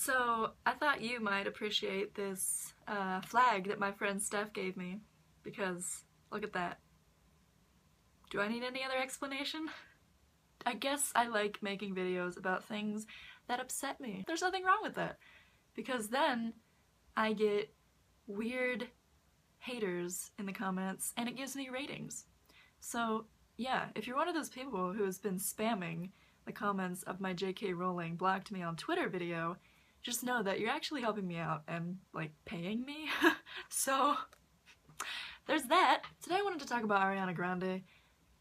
So I thought you might appreciate this flag that my friend Steph gave me, because look at that. Do I need any other explanation? I guess I like making videos about things that upset me. There's nothing wrong with that, because then I get weird haters in the comments and it gives me ratings. So yeah, if you're one of those people who has been spamming the comments of my JK Rowling blocked me on Twitter video, just know that you're actually helping me out and, like, paying me. So there's that. Today I wanted to talk about Ariana Grande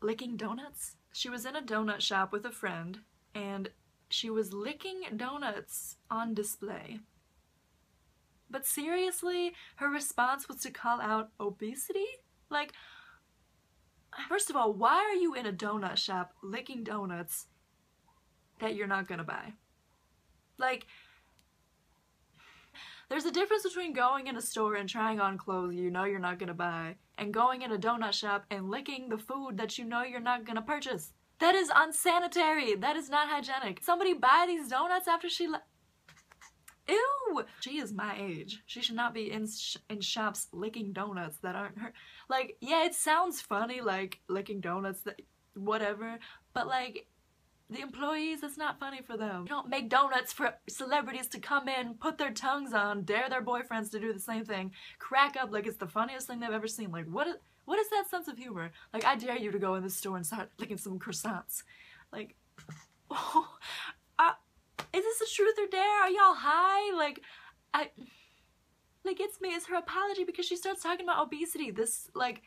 licking donuts. She was in a donut shop with a friend and she was licking donuts on display. But seriously, her response was to call out obesity? Like, first of all, why are you in a donut shop licking donuts that you're not gonna buy? Like, there's a difference between going in a store and trying on clothes you know you're not gonna buy and going in a donut shop and licking the food that you know you're not gonna purchase. That is unsanitary. That is not hygienic. Somebody buy these donuts after she Ew! She is my age. She should not be in shops licking donuts that aren't her. Like, yeah, it sounds funny, like, licking donuts, that whatever, but, like, the employees, it's not funny for them. You don't make donuts for celebrities to come in, put their tongues on, dare their boyfriends to do the same thing, crack up like it's the funniest thing they've ever seen. Like, what is that sense of humor? Like, I dare you to go in this store and start licking some croissants. Like, oh, is this a truth or dare? Are y'all high? Like, it's her apology because she starts talking about obesity. This, like,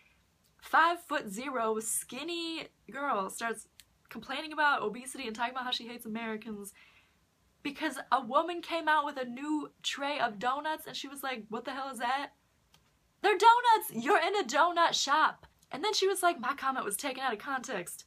5'0" skinny girl starts complaining about obesity and talking about how she hates Americans because a woman came out with a new tray of donuts and she was like, what the hell is that? They're donuts! You're in a donut shop! And then she was like, my comment was taken out of context.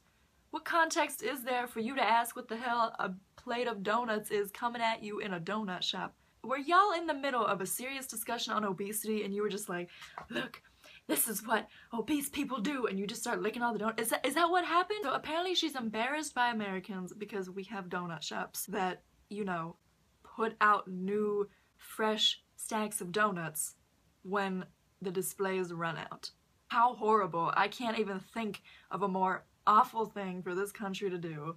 What context is there for you to ask what the hell a plate of donuts is coming at you in a donut shop? Were y'all in the middle of a serious discussion on obesity and you were just like, look, this is what obese people do, and you just start licking all the donuts? Is that what happened? So apparently she's embarrassed by Americans because we have donut shops that, you know, put out new, fresh stacks of donuts when the displays run out. How horrible. I can't even think of a more awful thing for this country to do.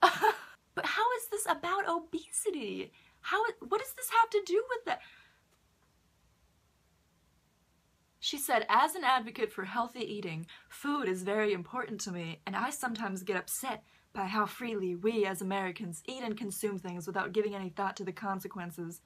But how is this about obesity? What does this have to do with that? She said, as an advocate for healthy eating, food is very important to me, and I sometimes get upset by how freely we as Americans eat and consume things without giving any thought to the consequences.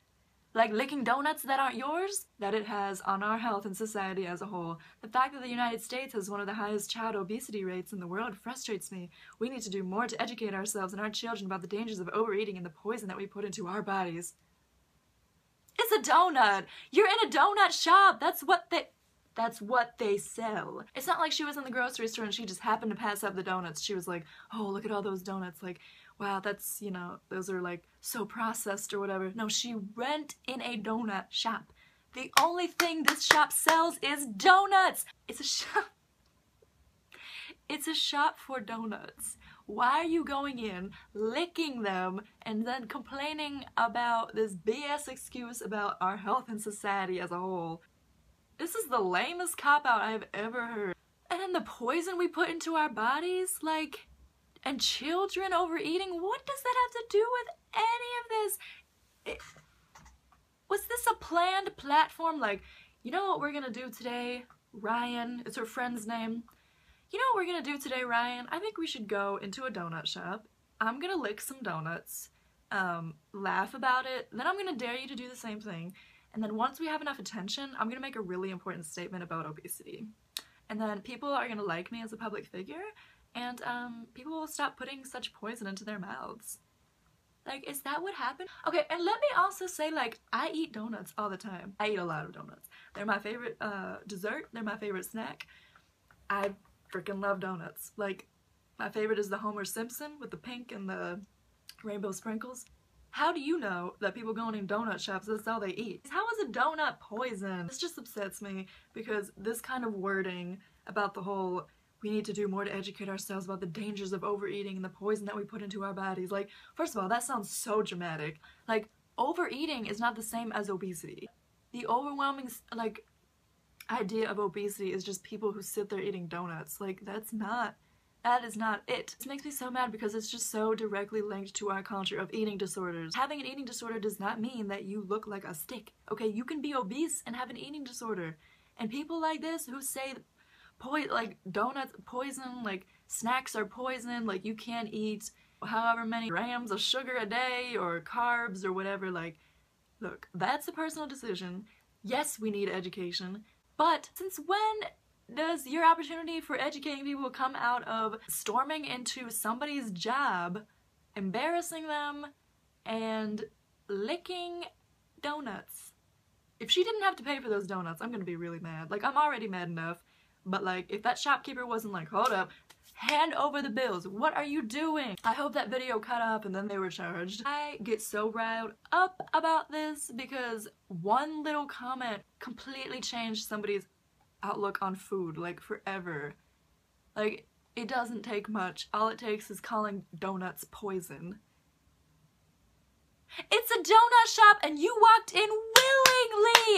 Like licking donuts that aren't yours, that it has on our health and society as a whole. The fact that the United States has one of the highest child obesity rates in the world frustrates me. We need to do more to educate ourselves and our children about the dangers of overeating and the poison that we put into our bodies. It's a donut! You're in a donut shop! That's what they sell. It's not like she was in the grocery store and she just happened to pass up the donuts. She was like, oh, look at all those donuts. Like, wow, that's, you know, those are like so processed or whatever. No, she went in a donut shop. The only thing this shop sells is donuts. It's a shop. It's a shop for donuts. Why are you going in, licking them, and then complaining about this BS excuse about our health and society as a whole? This is the lamest cop-out I've ever heard. And then the poison we put into our bodies, like, and children overeating, what does that have to do with any of this? Was this a planned platform? Like, you know what we're gonna do today, Ryan? It's her friend's name. You know what we're gonna do today, Ryan? I think we should go into a donut shop. I'm gonna lick some donuts, laugh about it, then I'm gonna dare you to do the same thing. And then once we have enough attention, I'm gonna make a really important statement about obesity. And then people are gonna like me as a public figure, and people will stop putting such poison into their mouths. Like, is that what happened? Okay, and let me also say, like, I eat donuts all the time. I eat a lot of donuts. They're my favorite dessert. They're my favorite snack. I freaking love donuts. Like, my favorite is the Homer Simpson with the pink and the rainbow sprinkles. How do you know that people going in donut shops, that's all they eat? How is a donut poison? This just upsets me because this kind of wording about the whole we need to do more to educate ourselves about the dangers of overeating and the poison that we put into our bodies. Like, first of all, that sounds so dramatic. Like, overeating is not the same as obesity. The overwhelming, like, idea of obesity is just people who sit there eating donuts. Like, that is not it. This makes me so mad because it's just so directly linked to our culture of eating disorders. Having an eating disorder does not mean that you look like a stick, okay? You can be obese and have an eating disorder. And people like this who say, like, donuts poison, like, snacks are poison, like, you can't eat however many grams of sugar a day or carbs or whatever, like, look, that's a personal decision. Yes, we need education, but since when does your opportunity for educating people come out of storming into somebody's job, embarrassing them, and licking donuts? If she didn't have to pay for those donuts, I'm gonna be really mad. Like, I'm already mad enough, but like, if that shopkeeper wasn't like, hold up, hand over the bills, what are you doing? I hope that video cut up and then they were charged. I get so riled up about this because one little comment completely changed somebody's outlook on food, like, forever. Like, it doesn't take much. All it takes is calling donuts poison. It's a donut shop and you walked in willingly!